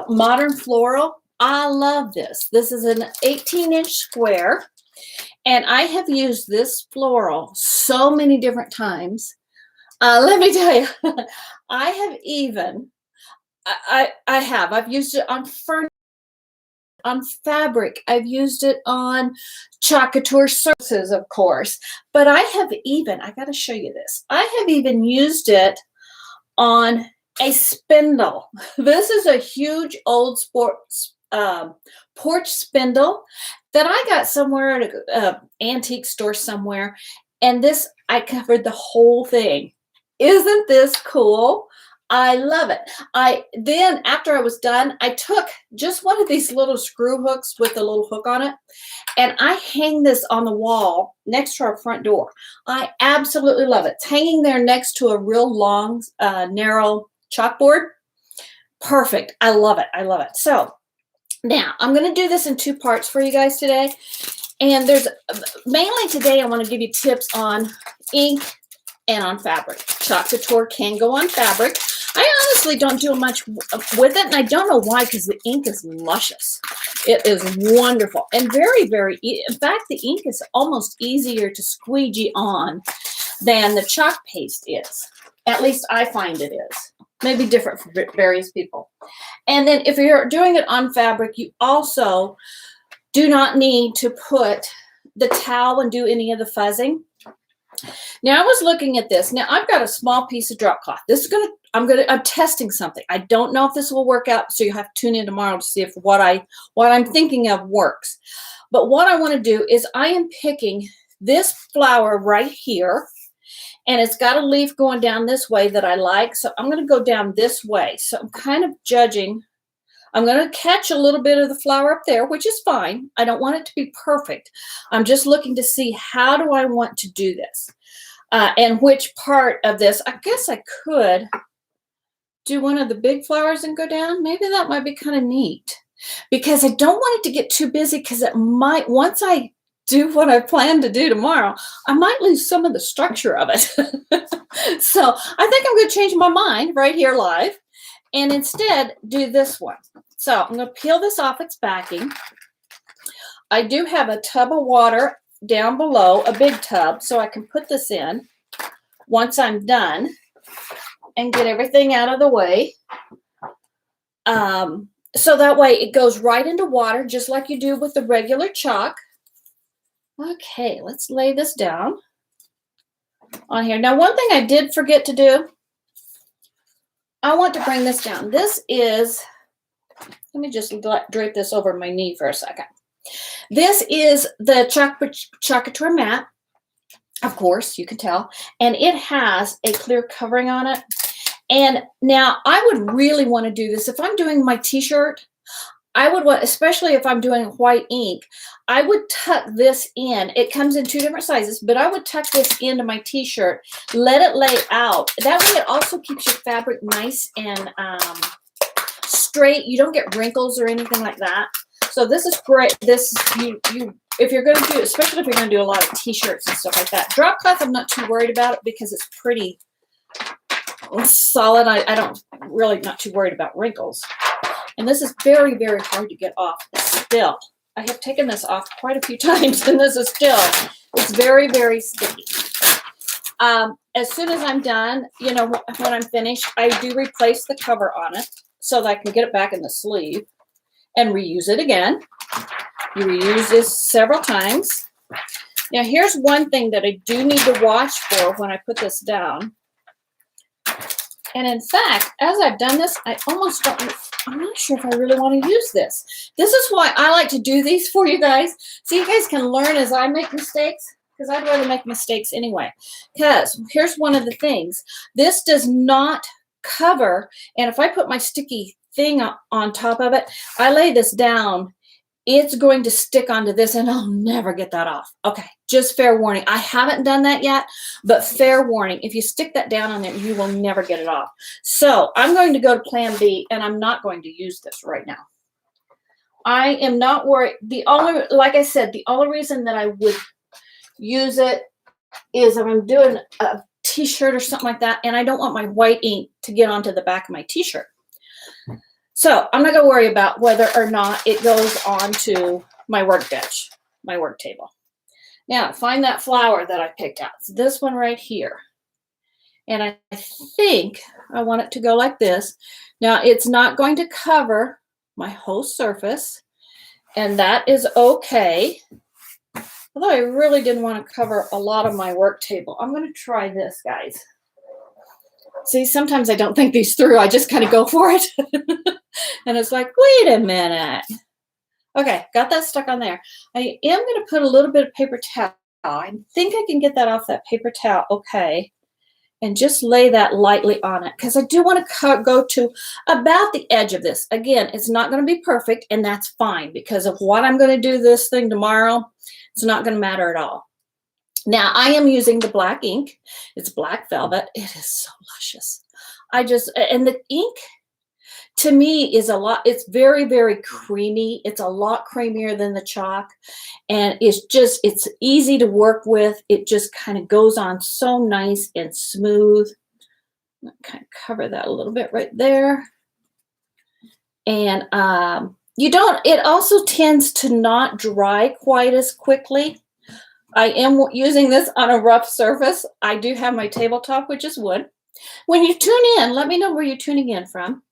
modern floral. I love this. This is an 18-inch square, and I have used this floral so many different times. Let me tell you, I have even, I've used it on furniture, on fabric. I've used it on chocolate surfaces, of course. But I got to show you this. I have even used it on a spindle. This is a huge old porch spindle that I got somewhere at an antique store somewhere. And this, I covered the whole thing. Isn't this cool? I love it. Then after I was done, I took just one of these little screw hooks with a little hook on it, and I hang this on the wall next to our front door. I absolutely love it. It's hanging there next to a real long, narrow chalkboard. Perfect. I love it. I love it. So now I'm going to do this in 2 parts for you guys today. And there's mainly today I want to give you tips on ink and on fabric. Chocolate can go on fabric. I honestly don't do much with it, and I don't know why, because the ink is luscious. It is wonderful and very, very, in fact, the ink is almost easier to squeegee on than the chalk paste is. At least I find it is. Maybe different for various people. And then if you're doing it on fabric, you also do not need to put the towel and do any of the fuzzing. Now I was looking at this. Now I've got a small piece of drop cloth. This is I'm testing something. I don't know if this will work out, so you have to tune in tomorrow to see if what I'm thinking of works. But what I want to do is I am picking this flower right here, and it's got a leaf going down this way that I like. So I'm going to go down this way. So I'm kind of judging. I'm going to catch a little bit of the flower up there, which is fine. I don't want it to be perfect. I'm just looking to see how do I want to do this. And which part of this. I guess I could do one of the big flowers and go down. Maybe that might be kind of neat, because I don't want it to get too busy, because it might, once I do what I plan to do tomorrow, I might lose some of the structure of it. So I think I'm going to change my mind right here live and instead do this one. So I'm going to peel this off its backing. I do have a tub of water down below, a big tub, so I can put this in once I'm done and get everything out of the way. So that way it goes right into water, just like you do with the regular chalk. Okay, let's lay this down on here. Now, one thing I did forget to do, I want to bring this down. This is, let me just drape this over my knee for a second. This is the chocolate mat, of course, you can tell, and it has a clear covering on it. And now I would really want to do this. If I'm doing my t-shirt, I would want, especially if I'm doing white ink, I would tuck this in. It comes in 2 different sizes, but I would tuck this into my t-shirt, let it lay out. That way it also keeps your fabric nice and straight. You don't get wrinkles or anything like that. So this is great. This if you're going to do, especially if you're going to do a lot of t-shirts and stuff like that. Drop cloth, I'm not too worried about it because it's pretty solid. I don't really not too worried about wrinkles. And this is very, very hard to get off still. I have taken this off quite a few times, and this is still, it's very, very sticky. As soon as I'm done, you know, when I'm finished, I do replace the cover on it so that I can get it back in the sleeve and reuse it again. You reuse this several times. Now, here's one thing that I do need to watch for when I put this down. And in fact, as I've done this, I almost don't, I'm not sure if I really want to use this. This is why I like to do these for you guys, so you guys can learn as I make mistakes, because I'd rather make mistakes anyway. Because here's one of the things. This does not cover, and if I put my sticky thing on top of it, I lay this down, it's going to stick onto this and I'll never get that off. Okay, just fair warning. I haven't done that yet, but fair warning. If you stick that down on there, you will never get it off. So I'm going to go to plan B, and I'm not going to use this right now. I am not worried. Like I said, the only reason that I would use it is if I'm doing a t-shirt or something like that, and I don't want my white ink to get onto the back of my t-shirt. So I'm not going to worry about whether or not it goes onto my workbench, my work table. Now, find that flower that I picked out. It's this one right here. And I think I want it to go like this. Now, it's not going to cover my whole surface, and that is okay. Although I really didn't want to cover a lot of my work table. I'm going to try this, guys. See, sometimes I don't think these through. I just kind of go for it. And it's like, wait a minute. Okay, got that stuck on there. I am going to put a little bit of paper towel. I think I can get that off that paper towel. Okay. And just lay that lightly on it because I do want to go to about the edge of this. Again, it's not going to be perfect, and that's fine because of what I'm going to do this thing tomorrow. It's not going to matter at all. Now, I am using the black ink. It's black velvet. It is so luscious. And the ink to me is a lot, it's very, very creamy. It's a lot creamier than the chalk. And it's easy to work with. It just kind of goes on so nice and smooth. I'll kind of cover that a little bit right there. And it also tends to not dry quite as quickly. I am using this on a rough surface. I do have my tabletop, which is wood. When you tune in, let me know where you're tuning in from,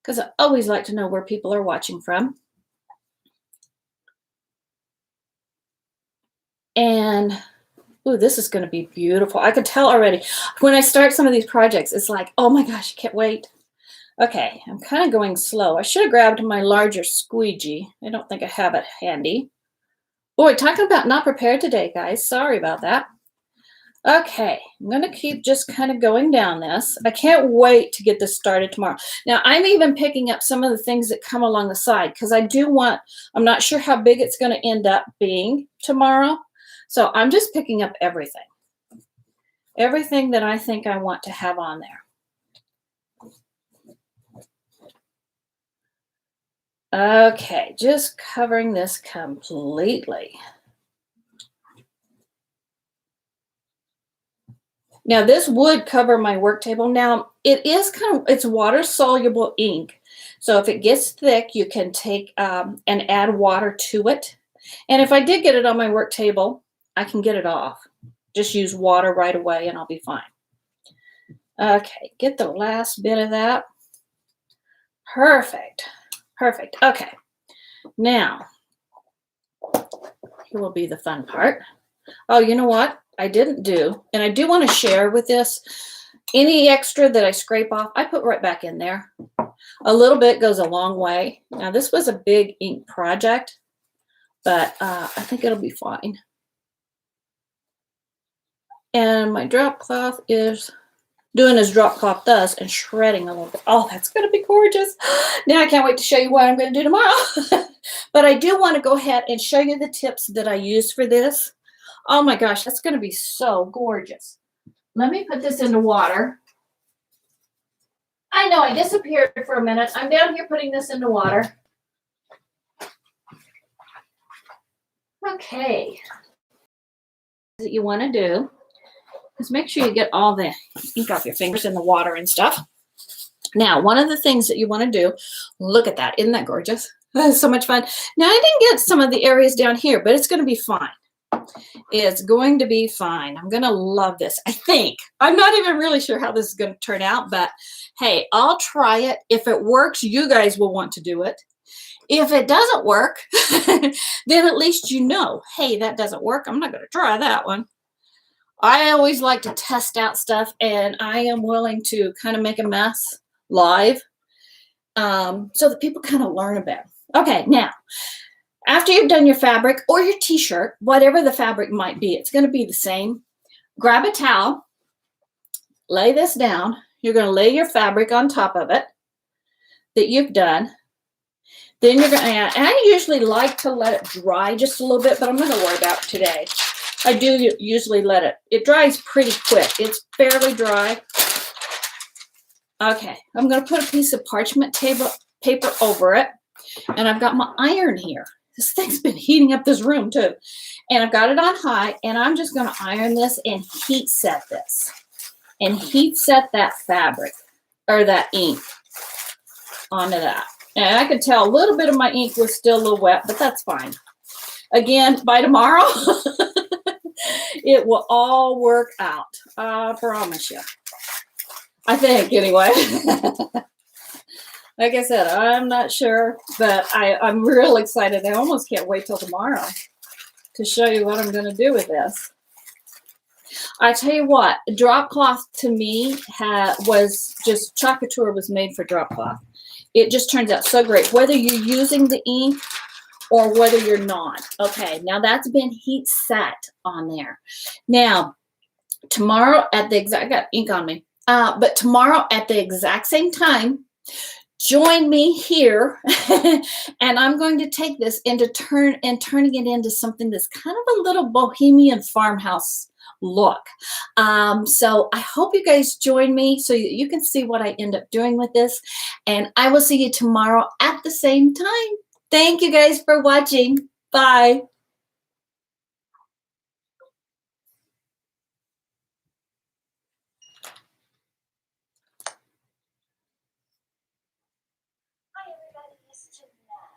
because I always like to know where people are watching from. And, ooh, this is going to be beautiful. I can tell already. When I start some of these projects, it's like, oh my gosh, I can't wait. Okay, I'm kind of going slow. I should have grabbed my larger squeegee. I don't think I have it handy. Boy, talking about not prepared today, guys. Sorry about that. Okay, I'm going to keep just kind of going down this. I can't wait to get this started tomorrow. Now, I'm even picking up some of the things that come along the side because I'm not sure how big it's going to end up being tomorrow. So I'm just picking up everything. Everything that I think I want to have on there. Okay, just covering this completely. Now this would cover my work table. Now it's water soluble ink. So if it gets thick, you can take and add water to it. And if I did get it on my work table, I can get it off. Just use water right away and I'll be fine. Okay, get the last bit of that. Perfect. Perfect. Okay. Now, here will be the fun part. Oh, you know what? I didn't do, and I do want to share with this, any extra that I scrape off, I put right back in there. A little bit goes a long way. Now, this was a big ink project, but I think it'll be fine. And my drop cloth is doing as drop cloth does and shredding a little bit. Oh, that's going to be gorgeous. Now I can't wait to show you what I'm going to do tomorrow. But I do want to go ahead and show you the tips that I use for this. Oh my gosh, that's going to be so gorgeous. Let me put this into water. I know I disappeared for a minute. I'm down here putting this into water. Okay. What you want to do is make sure you get all the ink off your fingers in the water and stuff. Now, one of the things that you want to do, look at that. Isn't that gorgeous? That's so much fun. Now, I didn't get some of the areas down here, but it's going to be fine. It's going to be fine. I'm going to love this, I think. I'm not even really sure how this is going to turn out, but hey, I'll try it. If it works, you guys will want to do it. If it doesn't work, then at least you know, hey, that doesn't work. I'm not going to try that one. I always like to test out stuff, and I am willing to kind of make a mess live so that people kind of learn about it. Okay, now, after you've done your fabric or your t-shirt, whatever the fabric might be, it's going to be the same. Grab a towel, lay this down. You're going to lay your fabric on top of it that you've done. Then you're going to add, and I usually like to let it dry just a little bit, but I'm not going to worry about it today. I do usually let it dries pretty quick. It's fairly dry. Okay, I'm going to put a piece of parchment paper over it, and I've got my iron here. This thing's been heating up this room too. And I've got it on high, and I'm just going to iron this and heat set this. And heat set that fabric, or that ink. onto that. And I could tell a little bit of my ink was still a little wet, but that's fine. Again, by tomorrow, it will all work out. I promise you. I think, anyway. Like I said, I'm not sure, but I'm real excited. I almost can't wait till tomorrow to show you what I'm going to do with this. I tell you what, drop cloth to me was just, Chocolate Tour was made for drop cloth. It just turns out so great, whether you're using the ink or whether you're not. Okay, now that's been heat set on there. Now, tomorrow at the exact, I got ink on me, but tomorrow at the exact same time, join me here, and I'm going to take this into turning it into something that's kind of a little bohemian farmhouse look. So I hope you guys join me so you can see what I end up doing with this, and I will see you tomorrow at the same time. Thank you guys for watching. Bye.